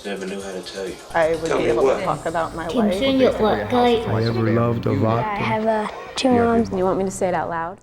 just never knew how to tell you. I would be able to talk about my life. I ever loved a vodka. I have 2 moms. You want me to say it out loud?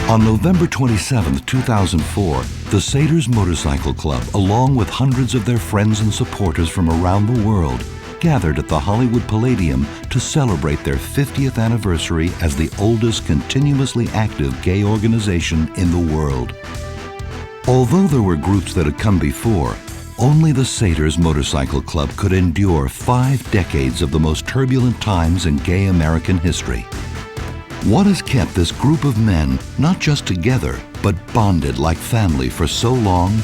On November 27, 2004, the Satyrs Motorcycle Club, along with hundreds of their friends and supporters from around the world, gathered at the Hollywood Palladium to celebrate their 50th anniversary as the oldest continuously active gay organization in the world. Although there were groups that had come before, only the Satyrs Motorcycle Club could endure 5 decades of the most turbulent times in gay American history. What has kept this group of men not just together, but bonded like family for so long?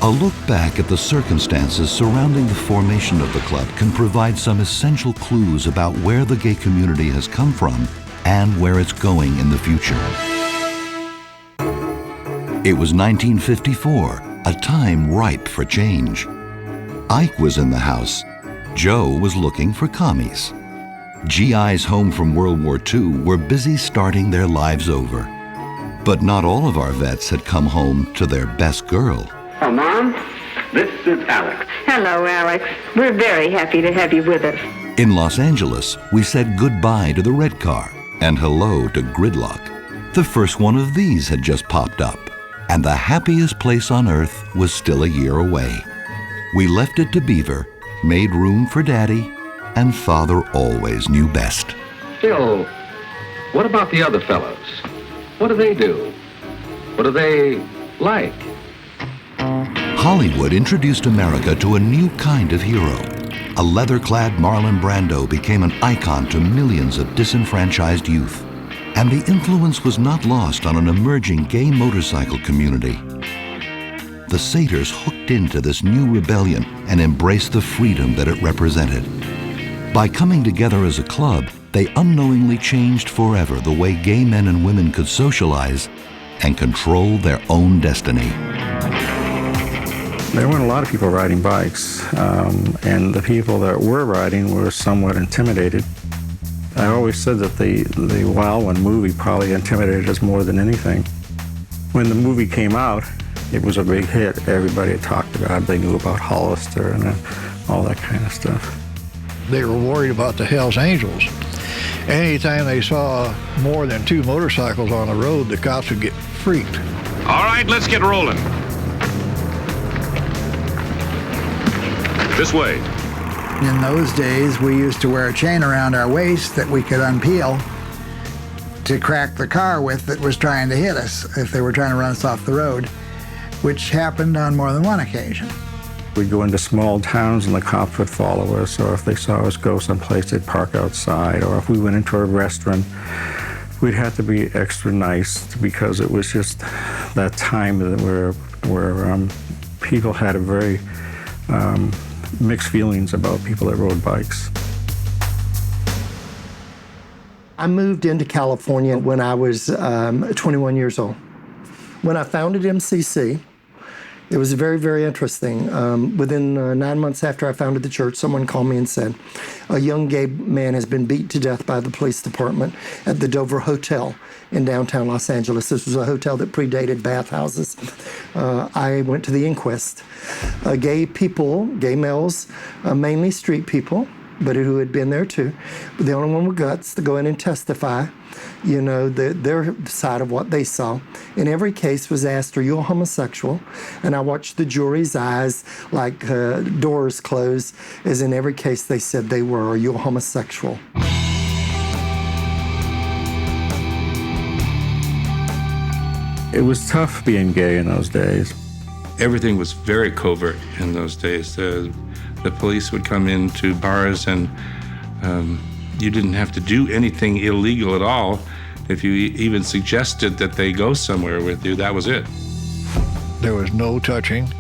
A look back at the circumstances surrounding the formation of the club can provide some essential clues about where the gay community has come from and where it's going in the future. It was 1954, a time ripe for change. Ike was in the house. Joe was looking for commies. GIs home from World War II were busy starting their lives over. But not all of our vets had come home to their best girl. Oh, Mom, this is Alex. Hello, Alex. We're very happy to have you with us. In Los Angeles, we said goodbye to the red car and hello to gridlock. The first one of these had just popped up, and the happiest place on earth was still a year away. We left it to Beaver, made room for Daddy, and Father always knew best. Still, what about the other fellows? What do they do? What do they like? Hollywood introduced America to a new kind of hero. A leather-clad Marlon Brando became an icon to millions of disenfranchised youth. And the influence was not lost on an emerging gay motorcycle community. The Satyrs hooked into this new rebellion and embraced the freedom that it represented. By coming together as a club, they unknowingly changed forever the way gay men and women could socialize and control their own destiny. There weren't a lot of people riding bikes, and the people that were riding were somewhat intimidated. I always said that the Wild One movie probably intimidated us more than anything. When the movie came out, it was a big hit. Everybody had talked about it. They knew about Hollister and all that kind of stuff. They were worried about the Hells Angels. Anytime they saw more than 2 motorcycles on the road, the cops would get freaked. All right, let's get rolling. This way. In those days, we used to wear a chain around our waist that we could unpeel to crack the car with that was trying to hit us if they were trying to run us off the road, which happened on more than one occasion. We'd go into small towns and the cops would follow us, or if they saw us go someplace, they'd park outside, or if we went into a restaurant, we'd have to be extra nice because it was just that time where people had a very mixed feelings about people that rode bikes. I moved into California when I was 21 years old. When I founded MCC, it was very, very interesting. Within 9 months after I founded the church, someone called me and said, a young gay man has been beat to death by the police department at the Dover Hotel in downtown Los Angeles. This was a hotel that predated bathhouses. I went to the inquest. Gay people, gay males, mainly street people, but who had been there too, but the only one with guts to go in and testify, you know, their side of what they saw. In every case was asked, are you a homosexual? And I watched the jury's eyes like doors close, as in every case they said they were, are you a homosexual? It was tough being gay in those days. Everything was very covert in those days. The police would come into bars and you didn't have to do anything illegal at all. If you even suggested that they go somewhere with you, that was it. There was no touching.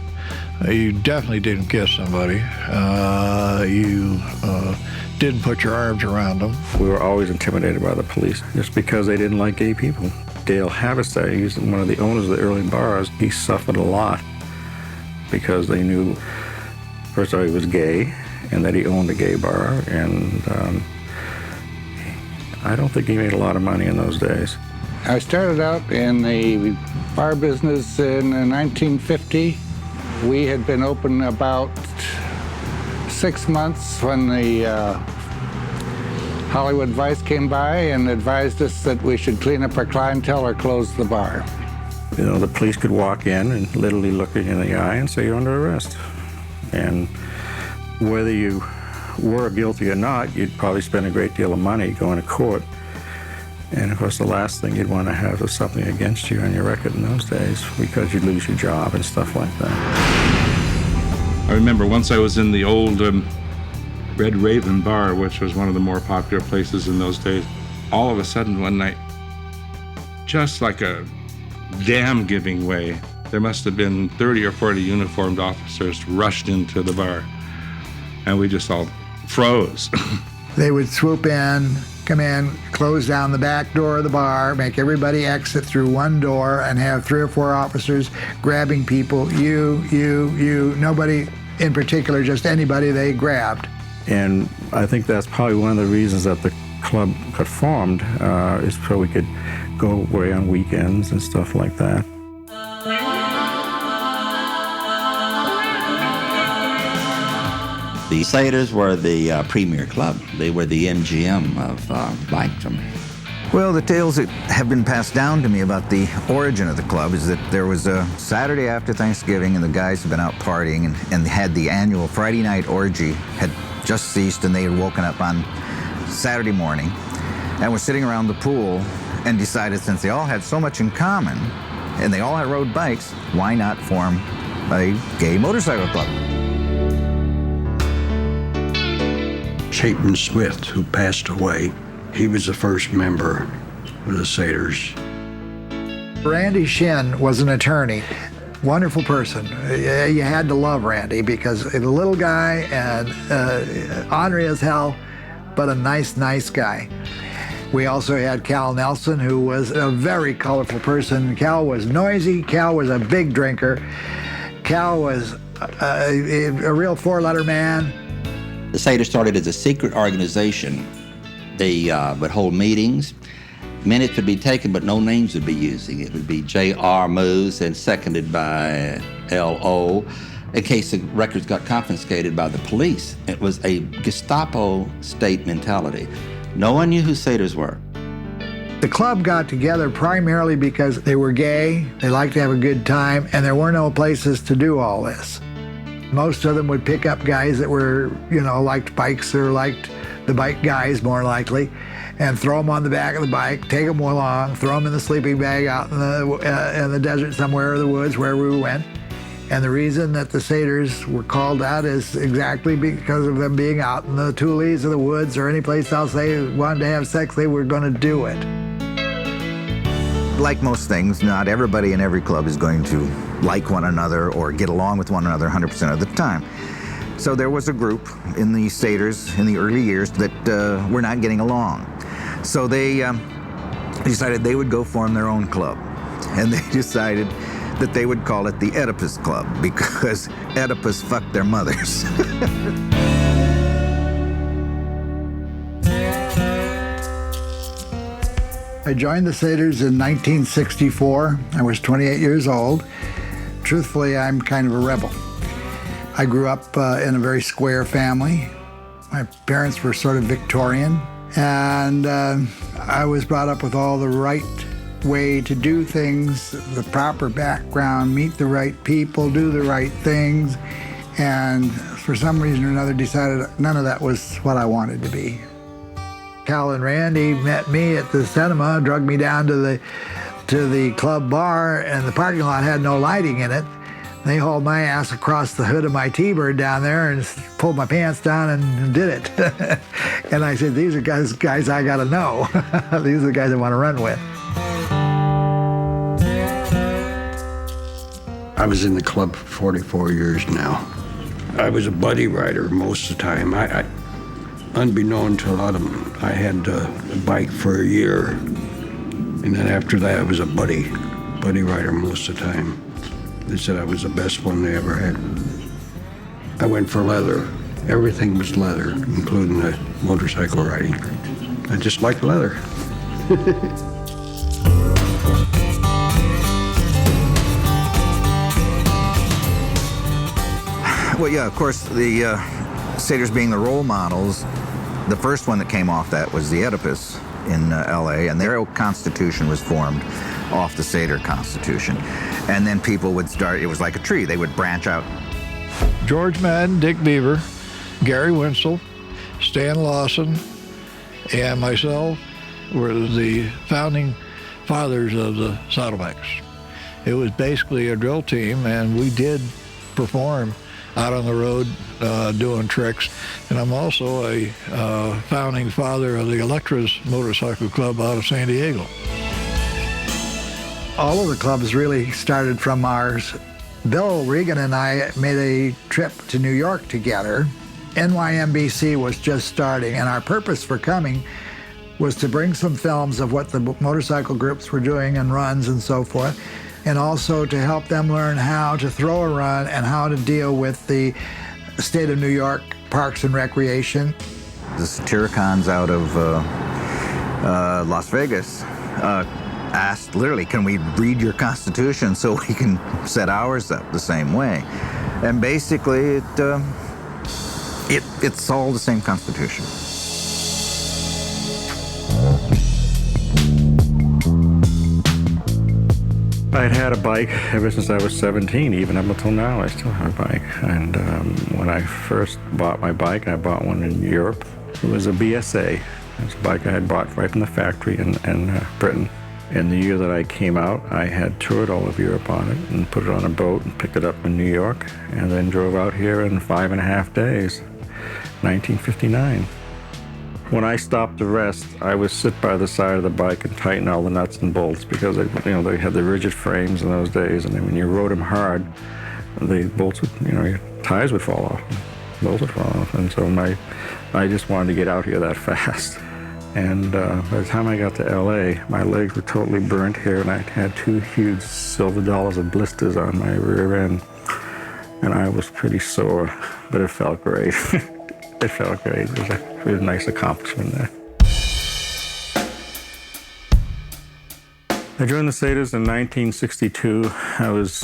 You definitely didn't kiss somebody. You didn't put your arms around them. We were always intimidated by the police just because they didn't like gay people. Dale Havestad, he's one of the owners of the early bars, he suffered a lot because they knew, first of all, he was gay and that he owned a gay bar, and I don't think he made a lot of money in those days. I started out in the bar business in 1950. We had been open about 6 months when the Hollywood Vice came by and advised us that we should clean up our clientele or close the bar. You know, the police could walk in and literally look you in the eye and say you're under arrest. And whether you were guilty or not, you'd probably spend a great deal of money going to court. And of course, the last thing you'd want to have is something against you on your record in those days, because you'd lose your job and stuff like that. I remember once I was in the old Red Raven bar, which was one of the more popular places in those days. All of a sudden one night, just like a dam giving way, there must have been 30 or 40 uniformed officers rushed into the bar, and we just all froze. They would swoop in, come in, close down the back door of the bar, make everybody exit through one door, and have 3 or 4 officers grabbing people, you, nobody in particular, just anybody they grabbed. And I think that's probably one of the reasons that the club got formed, is so we could go away on weekends and stuff like that. The Satyrs were the premier club. They were the MGM of Biketown. Well, the tales that have been passed down to me about the origin of the club is that there was a Saturday after Thanksgiving and the guys had been out partying and had the annual Friday night orgy had just ceased, and they had woken up on Saturday morning and were sitting around the pool and decided, since they all had so much in common and they all had rode bikes, why not form a gay motorcycle club? Chapin Smith, who passed away, he was the first member of the Satyrs. Randy Shin was an attorney. Wonderful person. You had to love Randy because he's a little guy and ornery as hell, but a nice guy. We also had Cal Nelson, who was a very colorful person. Cal was noisy. Cal was a big drinker. Cal was a real 4-letter man. The Satyrs started as a secret organization. They would hold meetings. Minutes would be taken, but no names would be using. It would be J.R. Moose and seconded by L.O. in case the records got confiscated by the police. It was a Gestapo state mentality. No one knew who Satyrs were. The club got together primarily because they were gay, they liked to have a good time, and there were no places to do all this. Most of them would pick up guys that were, liked bikes or liked the bike guys more likely, and throw them on the back of the bike, take them along, throw them in the sleeping bag out in the desert somewhere or the woods, wherever we went. And the reason that the Satyrs were called that is exactly because of them being out in the Tules or the woods or any place else they wanted to have sex, they were going to do it. Like most things, not everybody in every club is going to like one another or get along with one another 100% of the time. So there was a group in the Satyrs in the early years that were not getting along. So they decided they would go form their own club. And they decided that they would call it the Oedipus Club because Oedipus fucked their mothers. I joined the Satyrs in 1964. I was 28 years old. Truthfully, I'm kind of a rebel. I grew up in a very square family. My parents were sort of Victorian, and I was brought up with all the right way to do things, the proper background, meet the right people, do the right things, and for some reason or another decided none of that was what I wanted to be. Cal and Randy met me at the cinema, drugged me down to the club bar, and the parking lot had no lighting in it. They hauled my ass across the hood of my T-Bird down there and pulled my pants down and did it. And I said, these are guys I gotta know. These are the guys I want to run with. I was in the club for 44 years now. I was a buddy rider most of the time. unbeknown to a lot of them, I had a bike for a year. And then after that, I was a buddy rider most of the time. They said I was the best one they ever had. I went for leather. Everything was leather, including the motorcycle riding. I just liked leather. Well, yeah, of course, the Satyrs being the role models, the first one that came off that was the Oedipus in L.A., and their constitution was formed off the Satyr Constitution. And then people would start, it was like a tree, they would branch out. George Madden, Dick Beaver, Gary Winslow, Stan Lawson, and myself were the founding fathers of the Saddlebacks. It was basically a drill team, and we did perform out on the road doing tricks. And I'm also a founding father of the Satyrs Motorcycle Club out of San Diego. All of the clubs really started from ours. Bill Regan and I made a trip to New York together. NYMBC was just starting, and our purpose for coming was to bring some films of what the motorcycle groups were doing and runs and so forth, and also to help them learn how to throw a run and how to deal with the state of New York Parks and Recreation. The Satyricons out of Las Vegas asked, literally, can we read your Constitution so we can set ours up the same way? And basically, it's all the same Constitution. I'd had a bike ever since I was 17, even up until now I still have a bike. And when I first bought my bike, I bought one in Europe. It was a BSA. It was a bike I had bought right from the factory in Britain. In the year that I came out, I had toured all of Europe on it and put it on a boat and picked it up in New York and then drove out here in 5.5 days, 1959. When I stopped to rest, I would sit by the side of the bike and tighten all the nuts and bolts because they had the rigid frames in those days, and then when you rode them hard, the bolts would, your tires would fall off, bolts would fall off, and so I just wanted to get out here that fast. And by the time I got to LA, my legs were totally burnt here, and I had 2 huge silver dollars of blisters on my rear end, and I was pretty sore, but it felt great. It felt great. It was a really nice accomplishment there. I joined the Satyrs in 1962. I was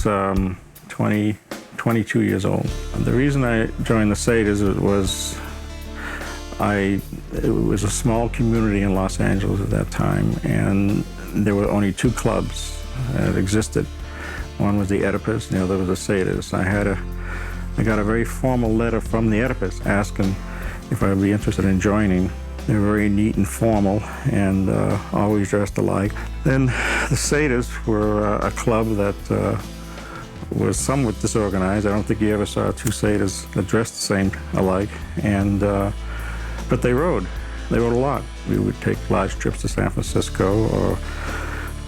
22 years old. The reason I joined the Satyrs was it was a small community in Los Angeles at that time, and there were only 2 clubs that existed. One was the Oedipus, and the other was the Satyrs. I got a very formal letter from the Oedipus asking if I would be interested in joining. They were very neat and formal and always dressed alike. Then the Satyrs were a club that was somewhat disorganized. I don't think you ever saw 2 Satyrs that dressed the same alike. But they rode. They rode a lot. We would take large trips to San Francisco or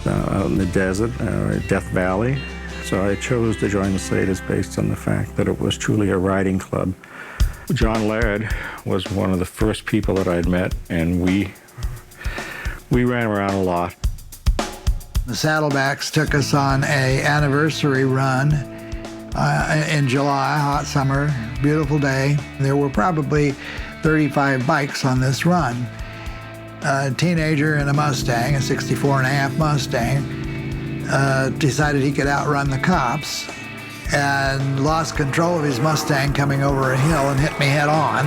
out in the desert or Death Valley. So I chose to join the Satyrs based on the fact that it was truly a riding club. John Laird was one of the first people that I'd met, and we ran around a lot. The Saddlebacks took us on an anniversary run in July, hot summer, beautiful day. There were probably 35 bikes on this run. A teenager in a Mustang, a 64.5 Mustang, decided he could outrun the cops and lost control of his Mustang coming over a hill and hit me head on.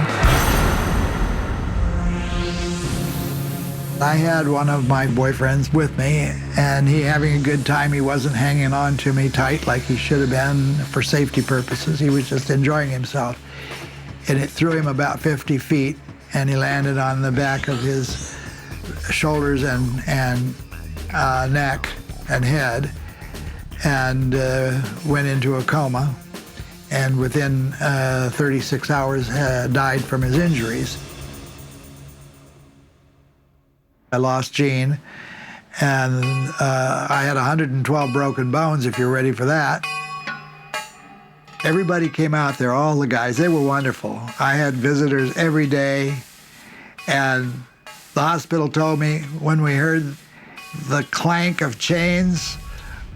I had one of my boyfriends with me, and he having a good time. He wasn't hanging on to me tight like he should have been for safety purposes. He was just enjoying himself. And it threw him about 50 feet, and he landed on the back of his shoulders and neck and head, and went into a coma, and within 36 hours died from his injuries. I lost Gene, and I had 112 broken bones, if you're ready for that. Everybody came out there, all the guys, they were wonderful. I had visitors every day. And the hospital told me when we heard the clank of chains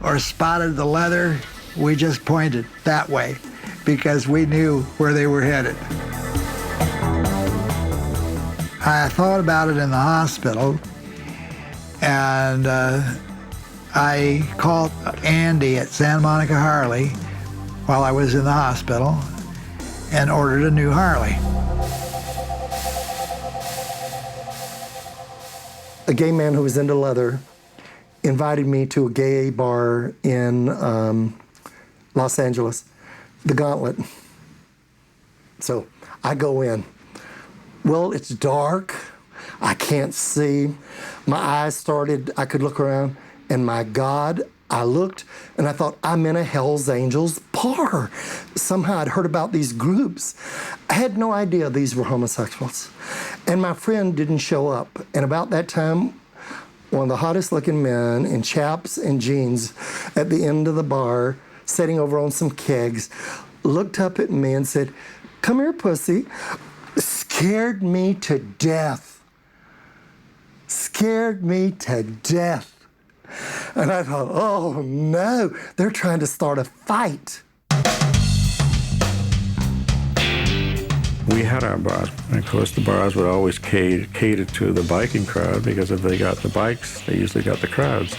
or spotted the leather, we just pointed that way because we knew where they were headed. I thought about it in the hospital, and I called Andy at Santa Monica Harley while I was in the hospital and ordered a new Harley. A gay man who was into leather invited me to a gay bar in Los Angeles, the Gauntlet. So I go in. Well, it's dark. I can't see. My eyes I could look around, and my God, I looked, and I thought, I'm in a Hell's Angels bar. Somehow I'd heard about these groups. I had no idea these were homosexuals. And my friend didn't show up. And about that time, one of the hottest looking men in chaps and jeans at the end of the bar, sitting over on some kegs, looked up at me and said, "Come here, pussy." Scared me to death. Scared me to death. And I thought, oh no, they're trying to start a fight. We had our bars, and of course the bars would always cater to the biking crowd, because if they got the bikes, they usually got the crowds.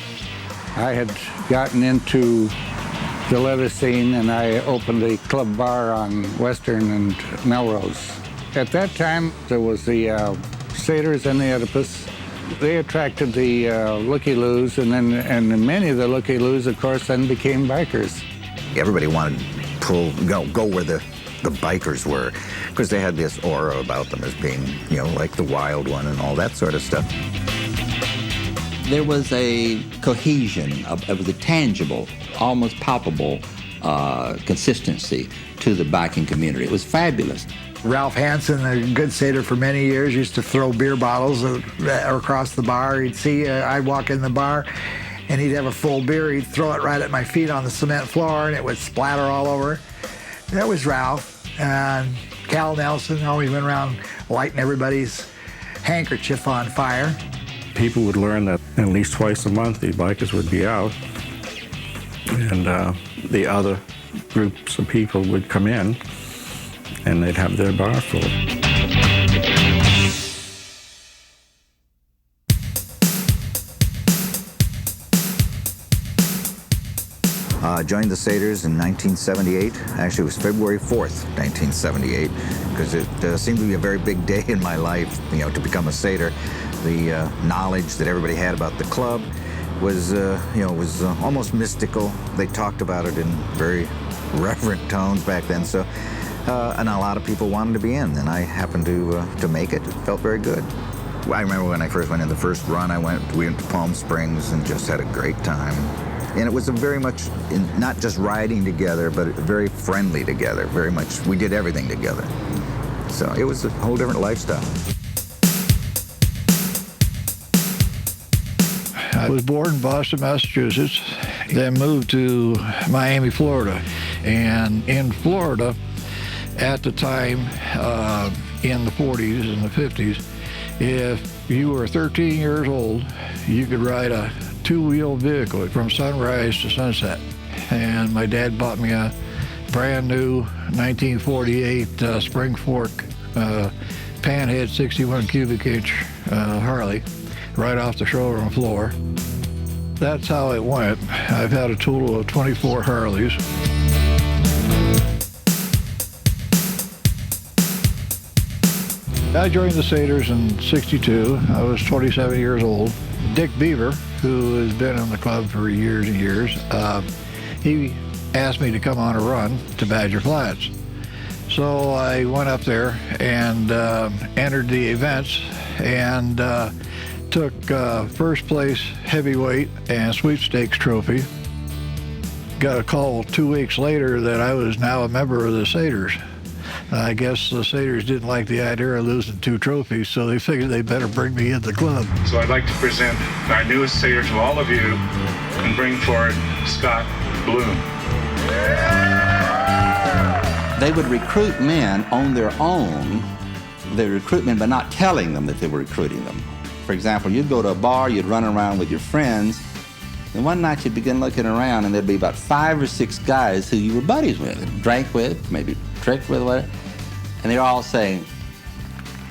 I had gotten into the leather scene, and I opened a club bar on Western and Melrose. At that time, there was the Satyrs and the Oedipus. They attracted the looky-loos, and many of the looky-loos, of course, then became bikers. Everybody wanted to go where the bikers were, because they had this aura about them as being, like the wild one and all that sort of stuff. There was a cohesion, it was a tangible, almost palpable consistency to the biking community. It was fabulous. Ralph Hansen, a good satyr for many years, used to throw beer bottles across the bar. He'd see, I'd walk in the bar, and he'd have a full beer. He'd throw it right at my feet on the cement floor, and it would splatter all over. That was Ralph. And Cal Nelson always went around lighting everybody's handkerchief on fire. People would learn that at least twice a month the bikers would be out, and the other groups of people would come in, and they'd have their bar full. Joined the Satyrs in 1978. Actually, it was February 4th, 1978, because it seemed to be a very big day in my life, to become a satyr. The knowledge that everybody had about the club was, was almost mystical. They talked about it in very reverent tones back then. So, and a lot of people wanted to be in, and I happened to make it. It felt very good. I remember when I first went in the first run, we went to Palm Springs and just had a great time. And it was a very much, not just riding together, but very friendly together, very much, we did everything together. So it was a whole different lifestyle. I was born in Boston, Massachusetts, then moved to Miami, Florida. And in Florida, at the time, in the 40s and the 50s, if you were 13 years old, you could ride a two-wheel vehicle from sunrise to sunset. And my dad bought me a brand new 1948 Spring Fork panhead 61 cubic inch Harley right off the showroom floor. That's how it went. I've had a total of 24 Harleys. I joined the Satyrs in '62. I was 27 years old. Dick Beaver, who has been in the club for years and years, he asked me to come on a run to Badger Flats. So I went up there and entered the events and took first place heavyweight and sweepstakes trophy. Got a call 2 weeks later that I was now a member of the Satyrs. I guess the Satyrs didn't like the idea of losing 2 trophies, so they figured they better bring me in the club. So I'd like to present our newest satyr to all of you and bring forward Scott Bloom. They would recruit men on their own the recruitment by not telling them that they were recruiting them. For example, you'd go to a bar, you'd run around with your friends, and one night you'd begin looking around and there'd be about 5 or 6 guys who you were buddies with, drank with, maybe tricked with, whatever, and they're all saying,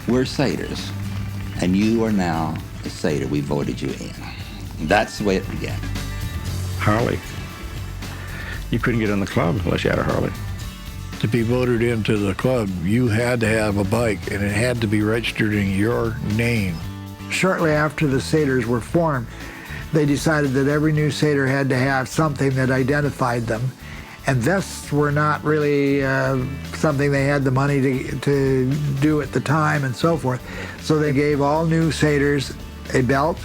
"We're Satyrs, and you are now a Satyr. We voted you in." And that's the way it began. Harley. You couldn't get in the club unless you had a Harley. To be voted into the club, you had to have a bike, and it had to be registered in your name. Shortly after the Satyrs were formed, they decided that every new Satyr had to have something that identified them. And vests were not really something they had the money to do at the time and so forth. So they gave all new Satyrs a belt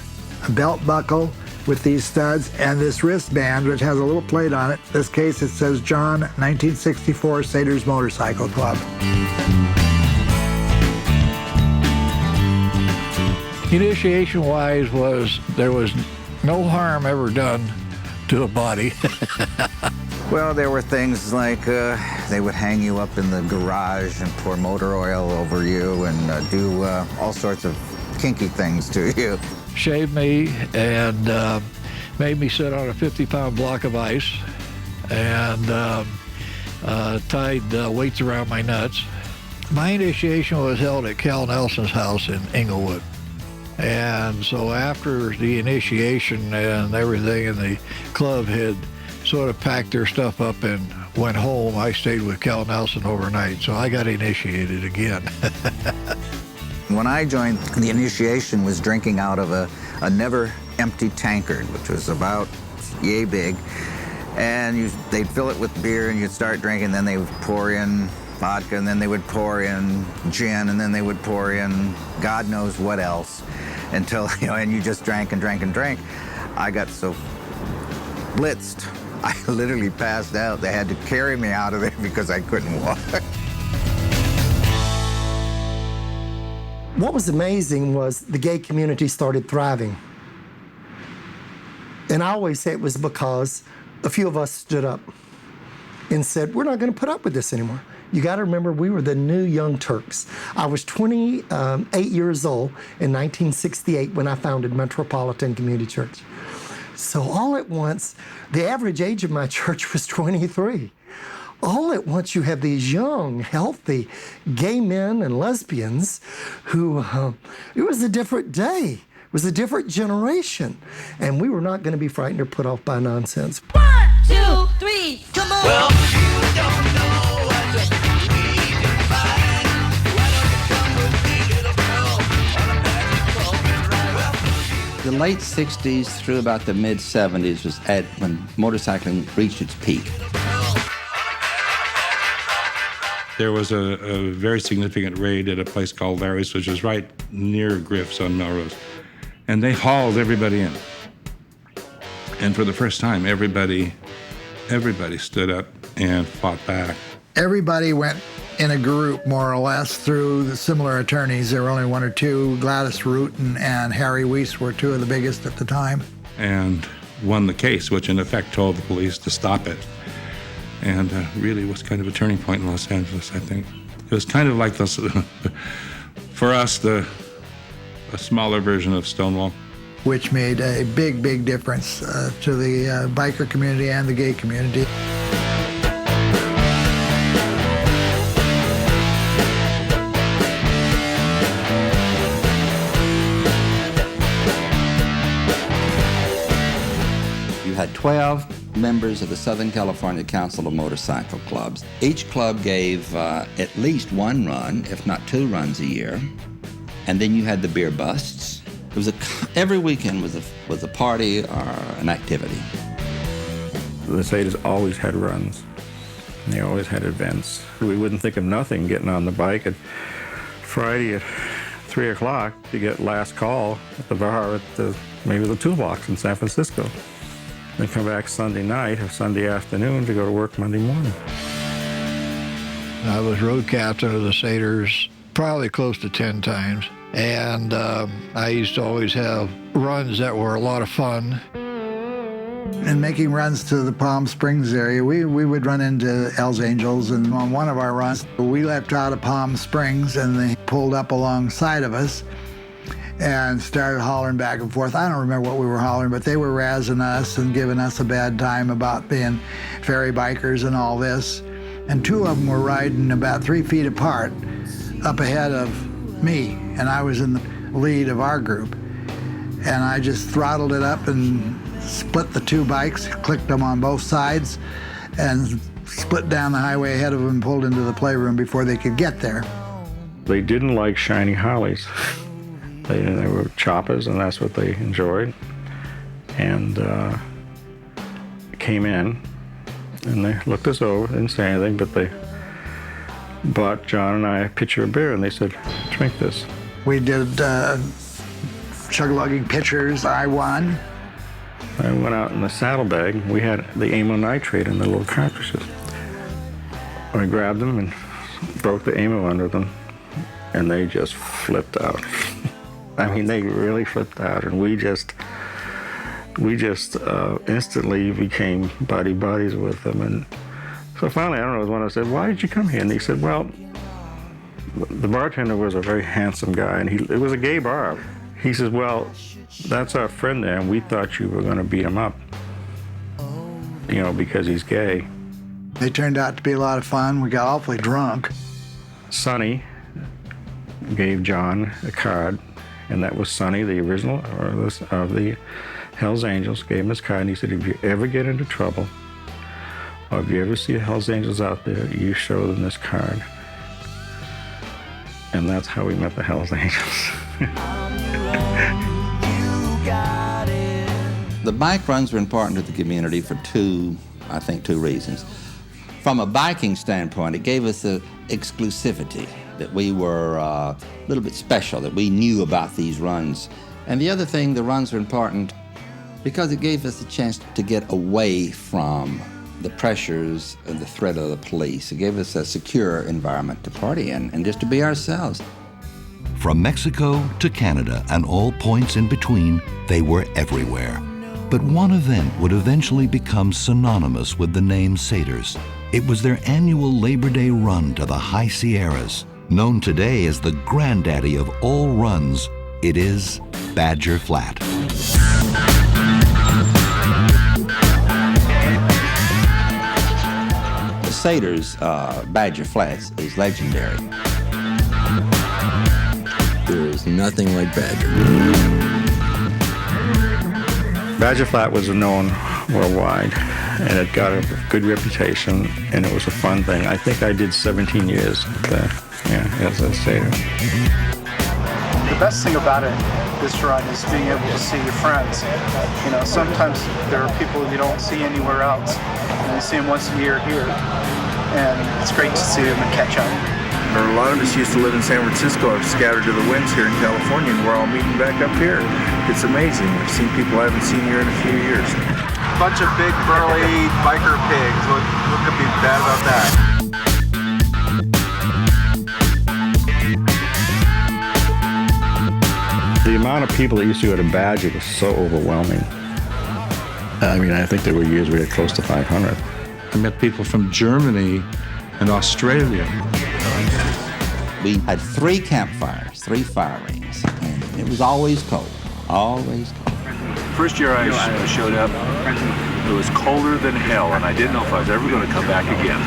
buckle with these studs, and this wristband, which has a little plate on it. In this case, it says John, 1964 Satyrs Motorcycle Club. Initiation-wise there was no harm ever done to a body. Well, there were things like they would hang you up in the garage and pour motor oil over you and do all sorts of kinky things to you. Shaved me and made me sit on a 50-pound block of ice and tied weights around my nuts. My initiation was held at Cal Nelson's house in Inglewood. And so after the initiation and everything, and the club had sort of packed their stuff up and went home, I stayed with Cal Nelson overnight, so I got initiated again. When I joined, the initiation was drinking out of a never-empty tankard, which was about yay big. And they'd fill it with beer, and you'd start drinking, then they would pour in vodka, and then they would pour in gin, and then they would pour in God knows what else, until, and you just drank and drank and drank. I got so blitzed, I literally passed out. They had to carry me out of there because I couldn't walk. What was amazing was the gay community started thriving. And I always say it was because a few of us stood up and said, we're not going to put up with this anymore. You got to remember, we were the new Young Turks. I was 28 years old in 1968 when I founded Metropolitan Community Church. So all at once, the average age of my church was 23. All at once, you have these young, healthy gay men and lesbians who, it was a different day. It was a different generation. And we were not going to be frightened or put off by nonsense. 1, 2, 3, come on! Well, you don't know what we can find. Why don't you come with me, little girl, on a magic carpet ride? The late 60s through about the mid 70s was when motorcycling reached its peak. There was a very significant raid at a place called Larry's, which is right near Griff's on Melrose. And they hauled everybody in. And for the first time, everybody stood up and fought back. Everybody went in a group, more or less, through the similar attorneys. There were only one or two. Gladys Rutan and Harry Weiss were two of the biggest at the time. And won the case, which in effect told the police to stop it. And really was kind of a turning point in Los Angeles, I think. It was kind of like this, for us, a smaller version of Stonewall. Which made a big, big difference to the biker community and the gay community. You had 12 members of the Southern California Council of Motorcycle Clubs. Each club gave at least one run, if not 2 runs a year. And then you had the beer busts. It was every weekend was a party or an activity. The Satyrs always had runs. And they always had events. We wouldn't think of nothing getting on the bike at Friday at 3 o'clock to get last call at the bar at maybe the 2 blocks in San Francisco. Then come back Sunday night or Sunday afternoon to go to work Monday morning. I was road captain of the Satyrs probably close to 10 times. And I used to always have runs that were a lot of fun. And making runs to the Palm Springs area, we would run into Hells Angels, and on one of our runs, we left out of Palm Springs, and they pulled up alongside of us and started hollering back and forth. I don't remember what we were hollering, but they were razzing us and giving us a bad time about being ferry bikers and all this. And two of them were riding about 3 feet apart up ahead of me, and I was in the lead of our group. And I just throttled it up and split the two bikes, clicked them on both sides, and split down the highway ahead of them and pulled into the playroom before they could get there. They didn't like shiny Harleys. They were choppers, and that's what they enjoyed. And came in, and they looked us over, didn't say anything, but they bought John and I a pitcher of beer, and they said, drink this. We did chug-lugging pitchers. I won. I went out in the saddlebag. We had the ammo nitrate in the little cartridges. I grabbed them and broke the ammo under them, and they just flipped out. I mean, they really flipped out, and we just instantly became buddies with them. And so finally, I don't know, it was when I said, why did you come here? And he said, well, the bartender was a very handsome guy, and it was a gay bar. He says, well, that's our friend there, and we thought you were going to beat him up, you know, because he's gay. They turned out to be a lot of fun. We got awfully drunk. Sonny gave John a card, and that was Sonny, the original of the Hells Angels, gave him his card, and he said, if you ever get into trouble, or if you ever see the Hells Angels out there, you show them this card. And that's how we met the Hells Angels. The bike runs were important to the community for two reasons. From a biking standpoint, it gave us an exclusivity, that we were a little bit special, that we knew about these runs. And the other thing, the runs were important because it gave us a chance to get away from the pressures and the threat of the police. It gave us a secure environment to party in and just to be ourselves. From Mexico to Canada and all points in between, they were everywhere. But one event would eventually become synonymous with the name Satyrs. It was their annual Labor Day run to the High Sierras. Known today as the granddaddy of all runs, it is Badger Flat. The Satyrs Badger Flats is legendary. There is nothing like Badger. Badger Flat was known worldwide, and it got a good reputation, and it was a fun thing. I think I did 17 years there, as a satyr. The best thing about this run is being able to see your friends. You know, sometimes there are people you don't see anywhere else, and you see them once a year here, and it's great to see them and catch up. A lot of us used to live in San Francisco, have scattered to the winds here in California, and we're all meeting back up here. It's amazing. I've seen people I haven't seen here in a few years. Bunch of big, burly biker pigs. What could be bad about that? The amount of people that used to go to Badger was so overwhelming. I mean, I think there were years we had close to 500. I met people from Germany and Australia. We had 3 campfires, 3 fire rings, and it was always cold, always cold. First year I showed up, it was colder than hell, and I didn't know if I was ever going to come back again.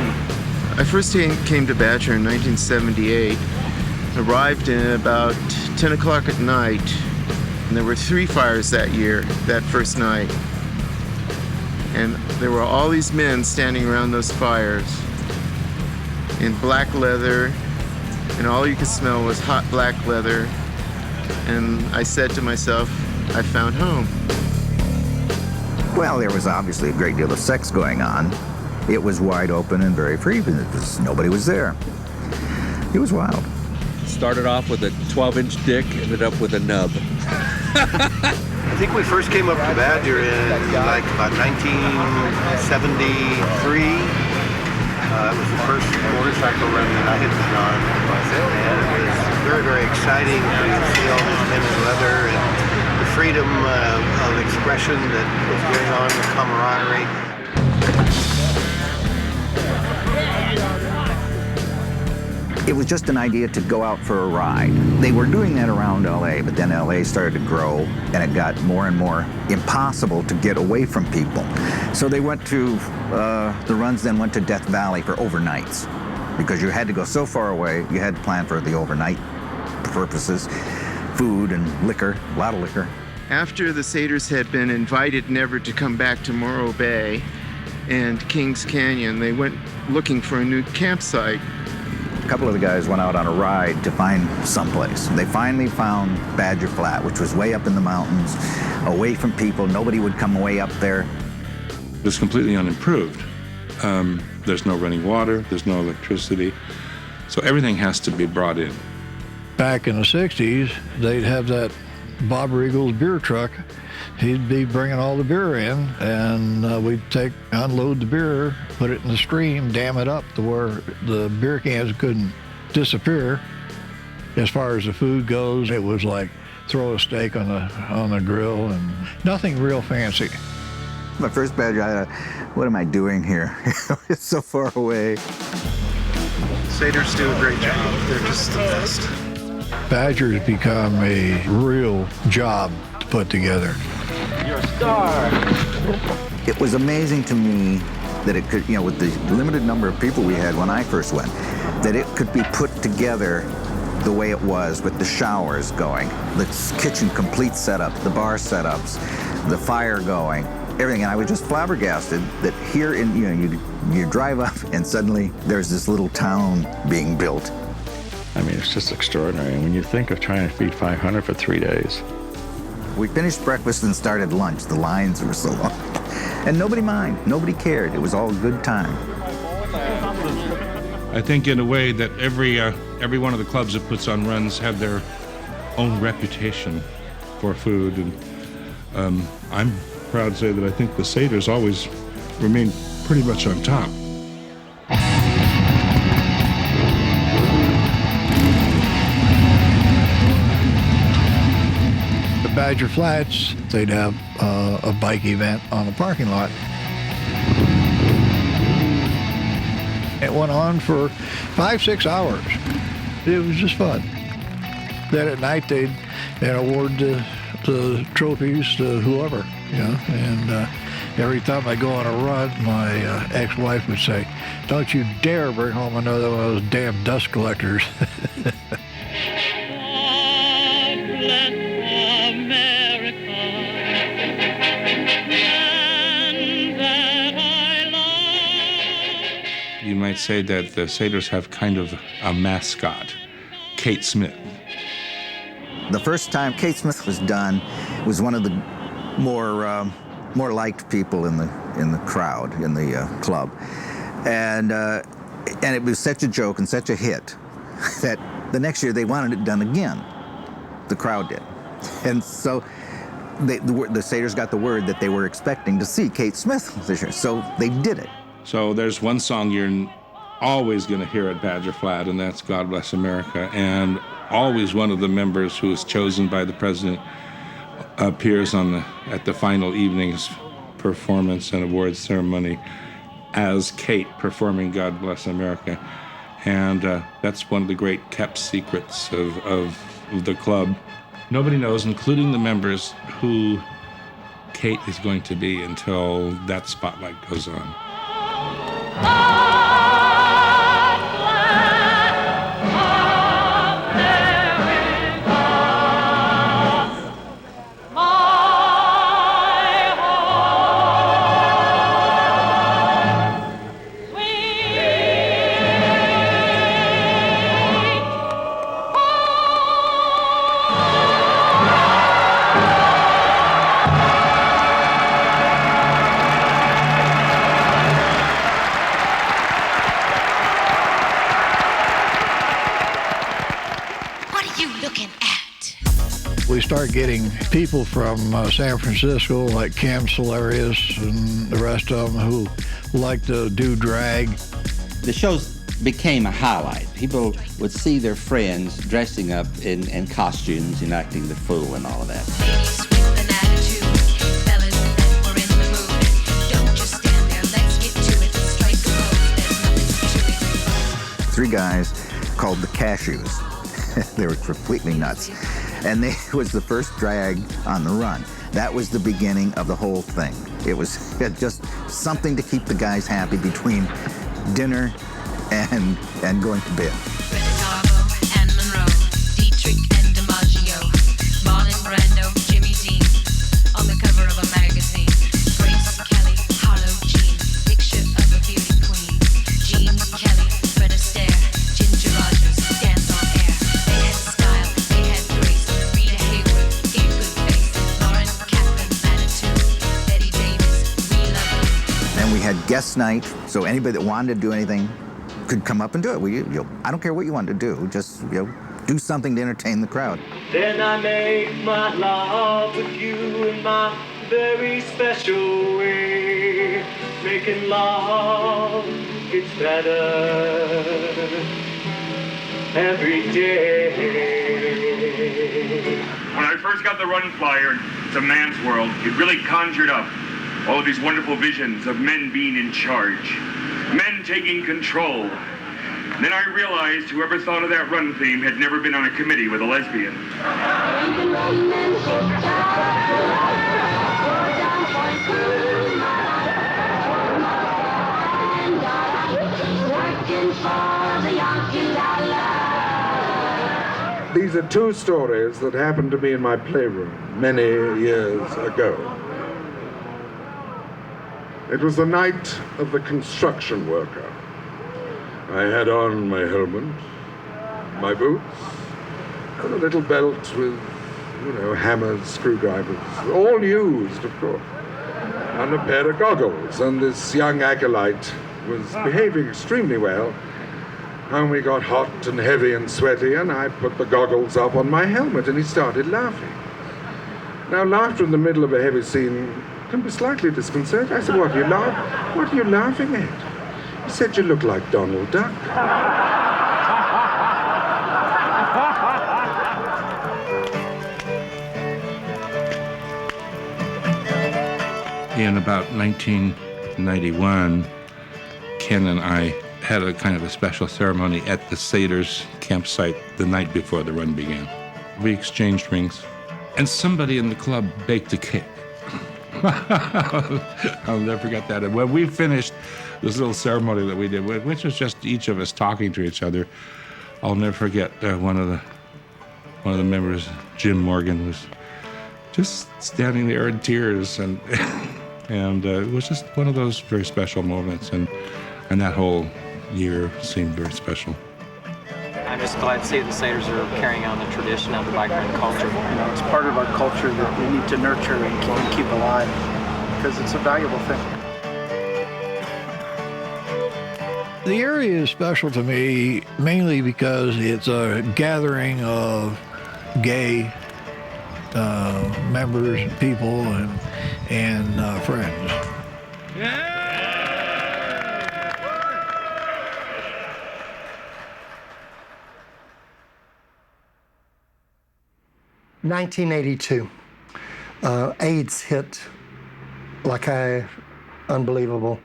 I first came to Badger in 1978, arrived in about 10 o'clock at night, and there were 3 fires that year, that first night. And there were all these men standing around those fires in black leather, and all you could smell was hot black leather. And I said to myself, I found home. Well, there was obviously a great deal of sex going on. It was wide open and very free because nobody was there. It was wild. Started off with a 12-inch dick, ended up with a nub. I think we first came up to Badger in like about 1973. It was the first motorcycle run that I had been on. And it was very, very exciting to see all these men in leather and the freedom of expression that was going on, the camaraderie. It was just an idea to go out for a ride. They were doing that around LA, but then LA started to grow and it got more and more impossible to get away from people. So they went to, the runs then went to Death Valley for overnights because you had to go so far away, you had to plan for the overnight purposes, food and liquor, a lot of liquor. After the Satyrs had been invited never to come back to Morro Bay and Kings Canyon, they went looking for a new campsite. A couple of the guys went out on a ride to find someplace. They finally found Badger Flat, which was way up in the mountains, away from people. Nobody would come way up there. It was completely unimproved. There's no running water, there's no electricity, so everything has to be brought in. Back in the 60s, they'd have that Bob Regal's beer truck. He'd be bringing all the beer in, and we'd unload the beer, put it in the stream, dam it up to where the beer cans couldn't disappear. As far as the food goes, it was like throw a steak on the grill and nothing real fancy. My first Badger, I thought, what am I doing here? It's so far away. Satyrs do a great job. They're just the best. Badger's become a real job to put together. You're a star. It was amazing to me that it could, with the limited number of people we had when I first went, that it could be put together the way it was with the showers going, the kitchen complete setup, the bar setups, the fire going, everything. And I was just flabbergasted that here you drive up and suddenly there's this little town being built. I mean, it's just extraordinary. When you think of trying to feed 500 for 3 days. We finished breakfast and started lunch. The lines were so long. And nobody minded. Nobody cared. It was all a good time. I think in a way that every one of the clubs that puts on runs have their own reputation for food. And I'm proud to say that I think the Satyrs always remain pretty much on top. Badger Flats, they'd have a bike event on the parking lot. It went on for 5-6 hours. It was just fun. Then at night they'd award the trophies to whoever, and every time I go on a run, my ex-wife would say, "Don't you dare bring home another one of those damn dust collectors." You might say that the Satyrs have kind of a mascot, Kate Smith. The first time Kate Smith was done was one of the more liked people in the crowd in the club, and it was such a joke and such a hit that the next year they wanted it done again. The crowd did, and so the Satyrs got the word that they were expecting to see Kate Smith this year, so they did it. So there's one song you're always going to hear at Badger Flat, and that's God Bless America. And always one of the members who is chosen by the president appears at the final evening's performance and awards ceremony as Kate performing God Bless America. And that's one of the great kept secrets of the club. Nobody knows, including the members, who Kate is going to be until that spotlight goes on. We start getting people from San Francisco, like Cam Solarius and the rest of them, who like to do drag. The shows became a highlight. People would see their friends dressing up in costumes and acting the fool and all of that. guys called the Cashews. They were completely nuts. And it was the first drag on the run. That was the beginning of the whole thing. It was just something to keep the guys happy between dinner and going to bed. and Monroe, Dietrich and DiMaggio, Marlon Brando, Jimmy Dean, on the cover of a magazine. Grace Kelly, Harlow Jean, picture of a beauty queen. Jean Kelly, Fred Astaire, Ginger Rogers, dance on air. They had style, they had grace. Rita Hayworth, gave good face. Lauren Kaplan, Manitou, Betty Davis, we love her. And we had guest night, so anybody that wanted to do anything could come up and do it. I don't care what you want to do, just do something to entertain the crowd. Then I make my love with you in my very special way. Making love gets better every day. When I first got the run flyer to Man's World, it really conjured up all of these wonderful visions of men being in charge, men taking control. And then I realized whoever thought of that run theme had never been on a committee with a lesbian. These are two stories that happened to me in my playroom many years ago. It was the night of the construction worker. I had on my helmet, my boots, and a little belt with, hammers, screwdrivers, all used, of course, and a pair of goggles. And this young acolyte was behaving extremely well. And we got hot and heavy and sweaty, and I put the goggles up on my helmet, and he started laughing. Now, laughter in the middle of a heavy scene can be slightly disconcerting. I said, what are you laughing at? He said, you look like Donald Duck. In about 1991, Ken and I had a kind of a special ceremony at the Satyrs campsite the night before the run began. We exchanged rings, and somebody in the club baked a cake. I'll never forget that. And when we finished this little ceremony that we did, which was just each of us talking to each other, I'll never forget one of the members, Jim Morgan, was just standing there in tears, and it was just one of those very special moments, and that whole year seemed very special. I'm just glad to see that the Satyrs are carrying on the tradition of the bike run culture. It's part of our culture that we need to nurture and keep alive because it's a valuable thing. The area is special to me mainly because it's a gathering of gay members, people, and friends. 1982, AIDS hit unbelievable.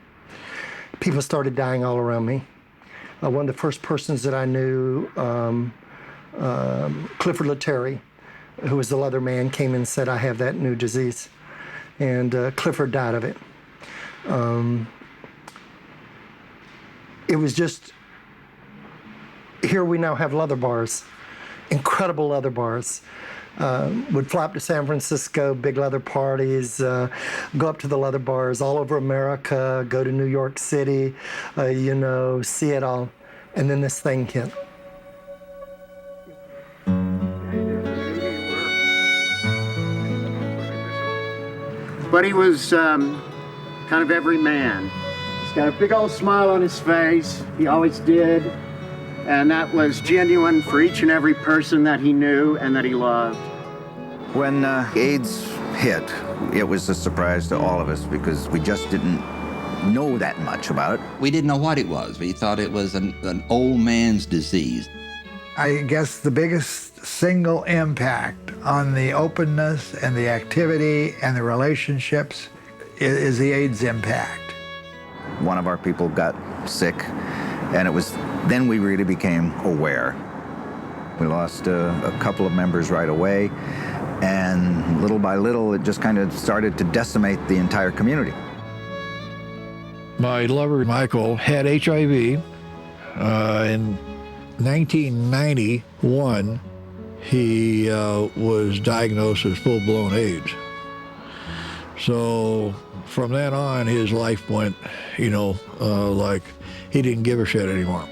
People started dying all around me. One of the first persons that I knew, Clifford Letary, who was the leather man, came in and said, I have that new disease. And Clifford died of it. It was just, here we now have leather bars, incredible leather bars. Would fly up to San Francisco, big leather parties, go up to the leather bars all over America, go to New York City, see it all. And then this thing hit. But he was kind of every man. He's got a big old smile on his face. He always did. And that was genuine for each and every person that he knew and that he loved. When AIDS hit, it was a surprise to all of us because we just didn't know that much about it. We didn't know what it was. We thought it was an old man's disease. I guess the biggest single impact on the openness and the activity and the relationships is the AIDS impact. One of our people got sick, And it was then we really became aware. We lost a couple of members right away, and little by little, it just kind of started to decimate the entire community. My lover, Michael, had HIV. In 1991, he was diagnosed with full-blown AIDS. So from then on, his life went, like he didn't give a shit anymore.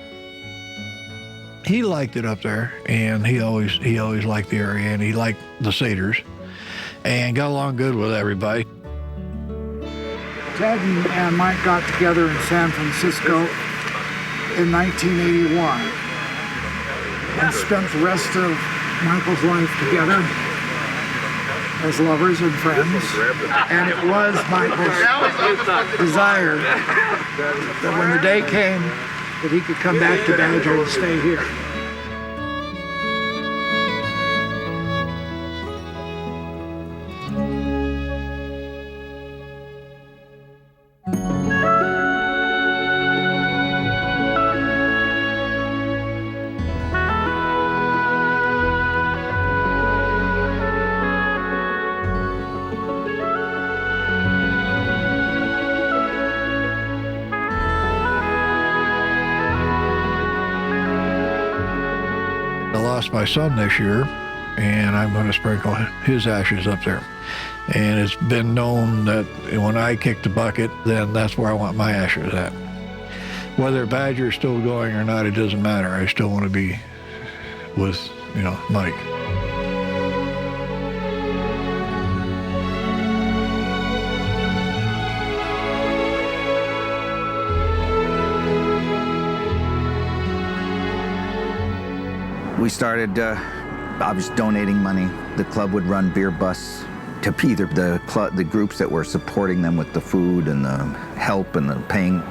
He liked it up there, and he always liked the area, and he liked the Satyrs, and got along good with everybody. Ted and Mike got together in San Francisco in 1981 and spent the rest of Michael's life together as lovers and friends. And it was Michael's desire that when the day came that he could come back to Badger and stay here. My son this year, and I'm going to sprinkle his ashes up there. And it's been known that when I kick the bucket, then that's where I want my ashes at. Whether Badger's still going or not, it doesn't matter. I still want to be with, Mike. We started obviously donating money. The club would run beer busts to either the groups that were supporting them with the food and the help and the paying.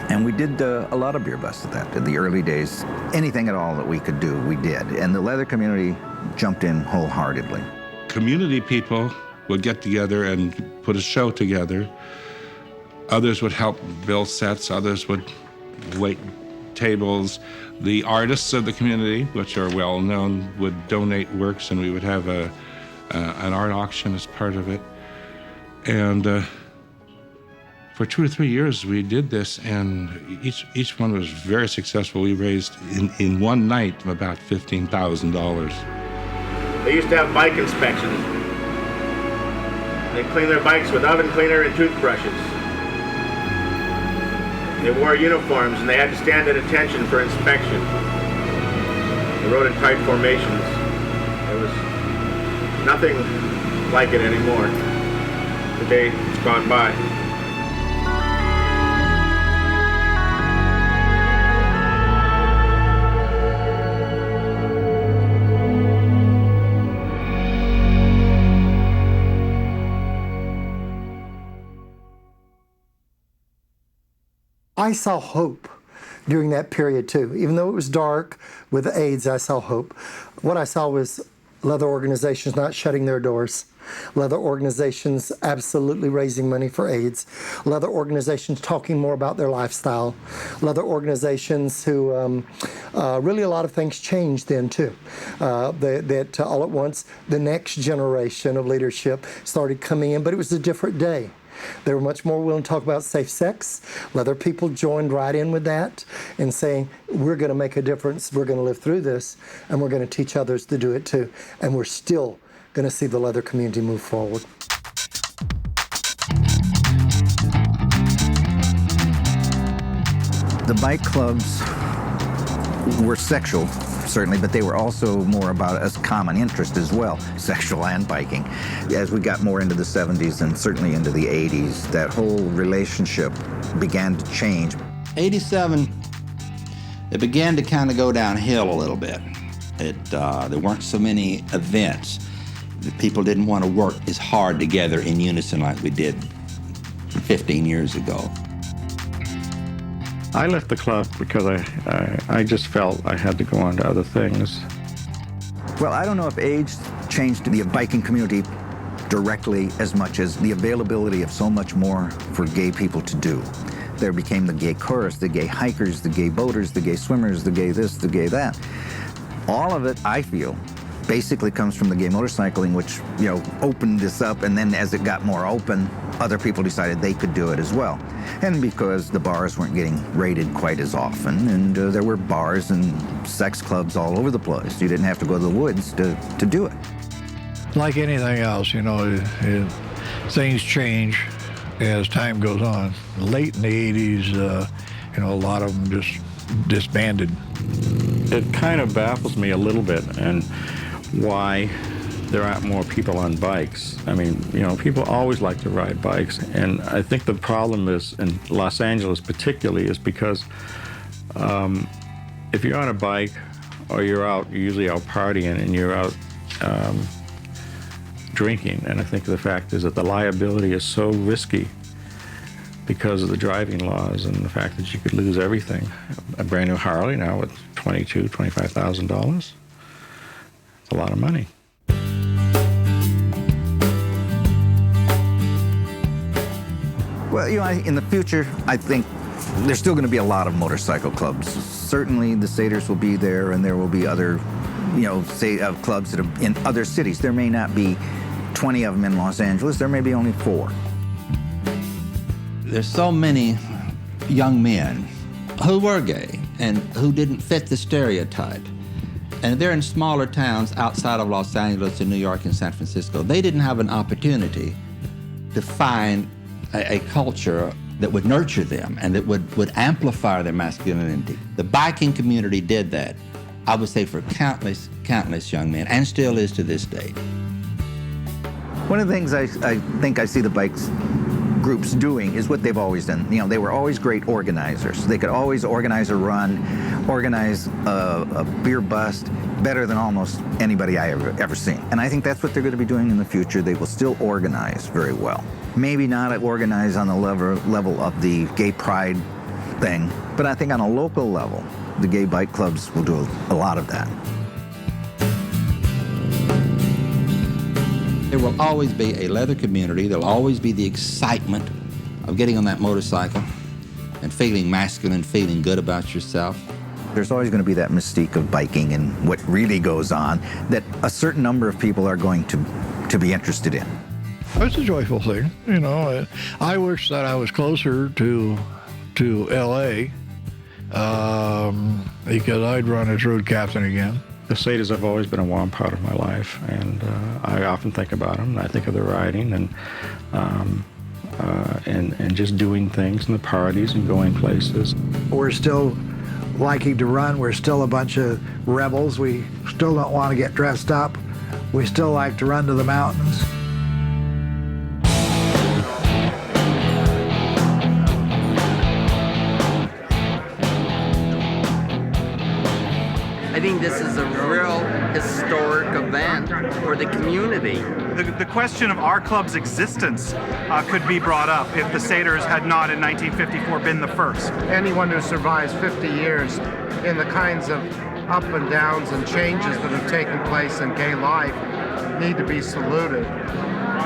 And we did a lot of beer busts at that in the early days. Anything at all that we could do, we did. And the leather community jumped in wholeheartedly. Community people would get together and put a show together. Others would help build sets, others would wait tables. The artists of the community, which are well known, would donate works, and we would have an art auction as part of it. And for 2 or 3 years we did this, and each one was very successful. We raised in one night about $15,000. They used to have bike inspections. They cleaned their bikes with oven cleaner and toothbrushes. They wore uniforms and they had to stand at attention for inspection. They rode in tight formations. There was nothing like it anymore. The day has gone by. I saw hope during that period too. Even though it was dark with AIDS, I saw hope. What I saw was leather organizations not shutting their doors, leather organizations absolutely raising money for AIDS, leather organizations talking more about their lifestyle, leather organizations who really a lot of things changed then too. That all at once the next generation of leadership started coming in, but it was a different day. They were much more willing to talk about safe sex. Leather people joined right in with that and saying, we're going to make a difference, we're going to live through this, and we're going to teach others to do it too. And we're still going to see the leather community move forward. The bike clubs were sexual, certainly, but they were also more about a common interest as well, sexual and biking. As we got more into the 70s and certainly into the 80s, that whole relationship began to change. 87, it began to kind of go downhill a little bit. There weren't so many events. The people didn't want to work as hard together in unison like we did 15 years ago. I left the club because I just felt I had to go on to other things. Well, I don't know if age changed the biking community directly as much as the availability of so much more for gay people to do. there became the gay chorus, the gay hikers, the gay boaters, the gay swimmers, the gay this, the gay that. All of it, I feel, basically comes from the gay motorcycling, which, you know, opened this up, and then as it got more open, other people decided they could do it as well. And because the bars weren't getting raided quite as often, and there were bars and sex clubs all over the place. You didn't have to go to the woods to do it. Like anything else, you know, things change as time goes on. Late in the 80s, you know, a lot of them just disbanded. It kind of baffles me a little bit, and why there aren't more people on bikes. I mean, you know, people always like to ride bikes, and I think the problem is, in Los Angeles particularly, is because if you're on a bike or you're usually out partying and you're out drinking, and I think the fact is that the liability is so risky because of the driving laws and the fact that you could lose everything. A brand new Harley now with $22,000, $25,000, it's a lot of money. Well, you know, in the future, I think there's still going to be a lot of motorcycle clubs. Certainly the Satyrs will be there, and there will be other, you know, clubs that are in other cities. There may not be 20 of them in Los Angeles. There may be only 4. There's so many young men who were gay and who didn't fit the stereotype. And they're in smaller towns outside of Los Angeles and New York and San Francisco. They didn't have an opportunity to find a culture that would nurture them and that would amplify their masculinity. The biking community did that, I would say, for countless young men, and still is to this day. One of the things I think I see the bikes groups doing is what they've always done. You know, they were always great organizers. They could always organize a run, organize a beer bust better than almost anybody I ever seen. And I think that's what they're going to be doing in the future. They will still organize very well. Maybe not organize on the level of the gay pride thing, but I think on a local level, the gay bike clubs will do a lot of that. There will always be a leather community. There'll always be the excitement of getting on that motorcycle and feeling masculine, feeling good about yourself. There's always going to be that mystique of biking and what really goes on that a certain number of people are going to be interested in. It's a joyful thing, you know. I wish that I was closer to L.A. Because I'd run as road captain again. The Satyrs have always been a warm part of my life, and I often think about them. I think of the riding and just doing things and the parties and going places. We're still liking to run. We're still a bunch of rebels. We still don't want to get dressed up. We still like to run to the mountains. I think this is a real historic event for the community. The question of our club's existence could be brought up if the Satyrs had not in 1954 been the first. Anyone who survives 50 years in the kinds of up and downs and changes that have taken place in gay life need to be saluted.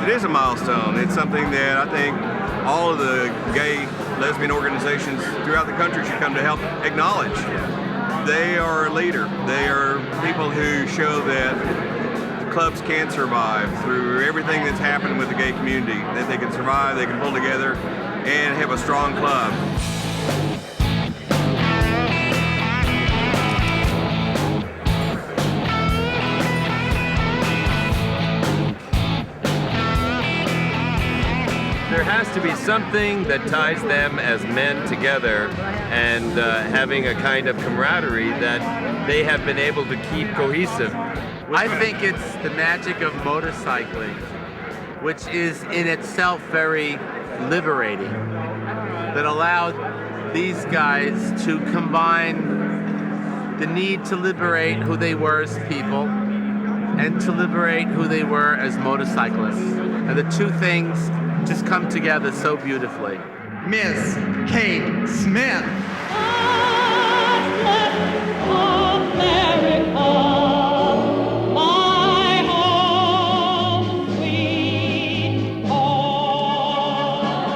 It is a milestone. It's something that I think all of the gay, lesbian organizations throughout the country should come to help acknowledge. They are a leader. They are people who show that the clubs can survive through everything that's happened with the gay community, that they can survive, they can pull together, and have a strong club. There has to be something that ties them as men together, and having a kind of camaraderie that they have been able to keep cohesive. I think it's the magic of motorcycling, which is in itself very liberating, that allowed these guys to combine the need to liberate who they were as people and to liberate who they were as motorcyclists. And the two things just come together so beautifully. Miss Kate Smith.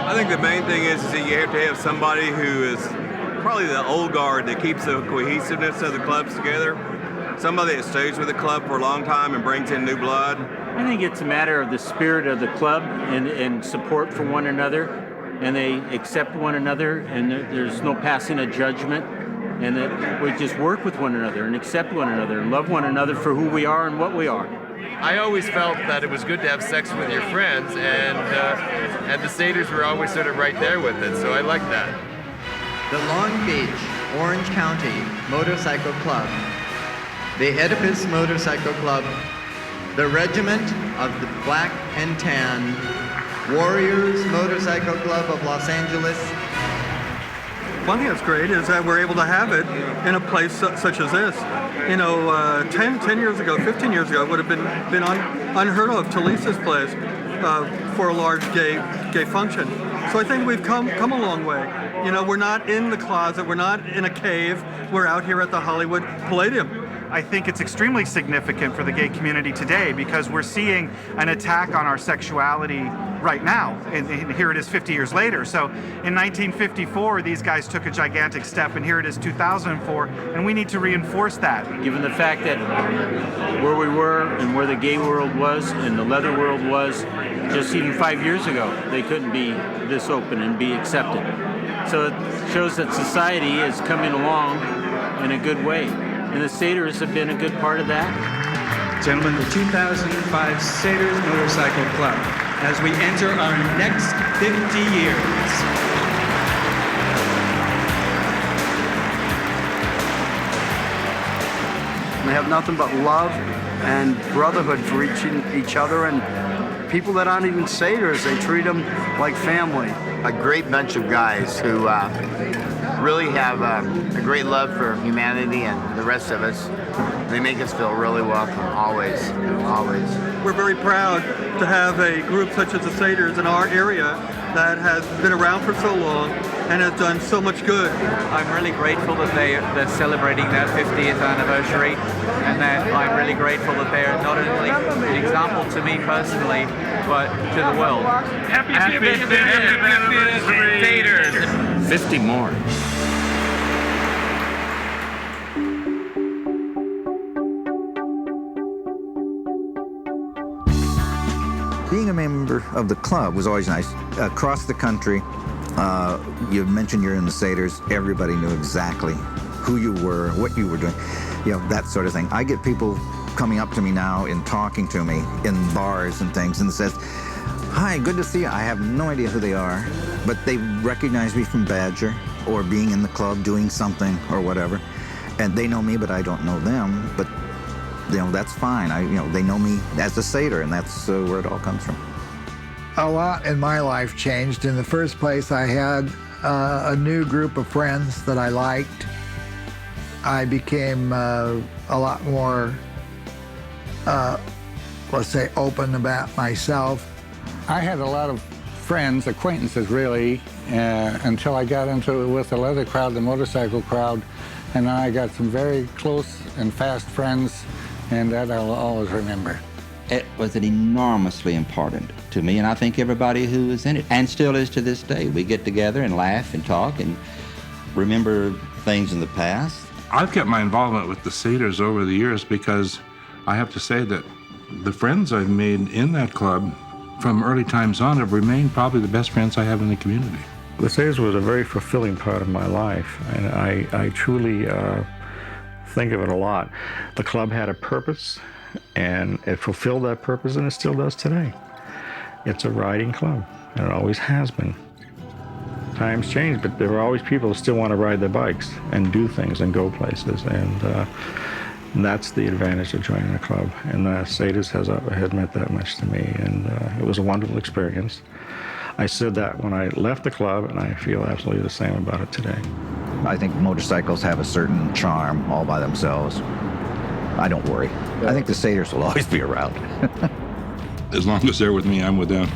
I think the main thing is that you have to have somebody who is probably the old guard that keeps the cohesiveness of the clubs together. Somebody that stays with the club for a long time and brings in new blood. I think it's a matter of the spirit of the club and support for one another, and they accept one another, and there's no passing a judgment, and that we just work with one another and accept one another and love one another for who we are and what we are. I always felt that it was good to have sex with your friends, and the Satyrs were always sort of right there with it, so I like that. The Long Beach, Orange County Motorcycle Club, the Oedipus Motorcycle Club, the Regiment of the Black and Tan, Warriors Motorcycle Club of Los Angeles. One thing that's great is that we're able to have it in a place such as this. You know, 10 years ago, 15 years ago, it would have been unheard of to lease this place for a large gay function. So I think we've come a long way. You know, we're not in the closet, we're not in a cave, we're out here at the Hollywood Palladium. I think it's extremely significant for the gay community today because we're seeing an attack on our sexuality right now, and here it is 50 years later. So in 1954, these guys took a gigantic step, and here it is 2004, and we need to reinforce that. Given the fact that where we were and where the gay world was and the leather world was, just even 5 years ago, they couldn't be this open and be accepted. So it shows that society is coming along in a good way. And the Satyrs have been a good part of that. Gentlemen, the 2005 Satyrs Motorcycle Club, as we enter our next 50 years. They have nothing but love and brotherhood for each other, and people that aren't even Satyrs, they treat them like family. A great bunch of guys who really have a great love for humanity and the rest of us. They make us feel really welcome, always, always. We're very proud to have a group such as the Satyrs in our area that has been around for so long and has done so much good. I'm really grateful that they're celebrating their 50th anniversary, and that I'm really grateful that they're not only an example to me personally, but to the world. Happy 50th anniversary, Satyrs! 50 more. Being a member of the club was always nice. Across the country, you mentioned you're in the Satyrs, everybody knew exactly who you were, what you were doing, you know, that sort of thing. I get people coming up to me now and talking to me in bars and things and says, "Hi, good to see you." I have no idea who they are, but they recognize me from Badger or being in the club doing something or whatever. And they know me, but I don't know them. But you know, that's fine. They know me as a Satyr, and that's where it all comes from. A lot in my life changed. In the first place, I had a new group of friends that I liked. I became a lot more, let's say, open about myself. I had a lot of friends, acquaintances really, until I got into it with the leather crowd, the motorcycle crowd, and then I got some very close and fast friends, and that I'll always remember. It was enormously important to me, and I think everybody who was in it, and still is to this day. We get together and laugh and talk and remember things in the past. I've kept my involvement with the Satyrs over the years because I have to say that the friends I've made in that club from early times on have remained probably the best friends I have in the community. The Satyrs was a very fulfilling part of my life, and I truly think of it a lot. The club had a purpose, and it fulfilled that purpose, and it still does today. It's a riding club, and it always has been. Times change, but there are always people who still want to ride their bikes and do things and go places, and that's the advantage of joining a club. And the Satyrs has meant that much to me, and it was a wonderful experience. I said that when I left the club, and I feel absolutely the same about it today. I think motorcycles have a certain charm all by themselves. I don't worry. I think the Satyrs will always be around. As long as they're with me, I'm with them.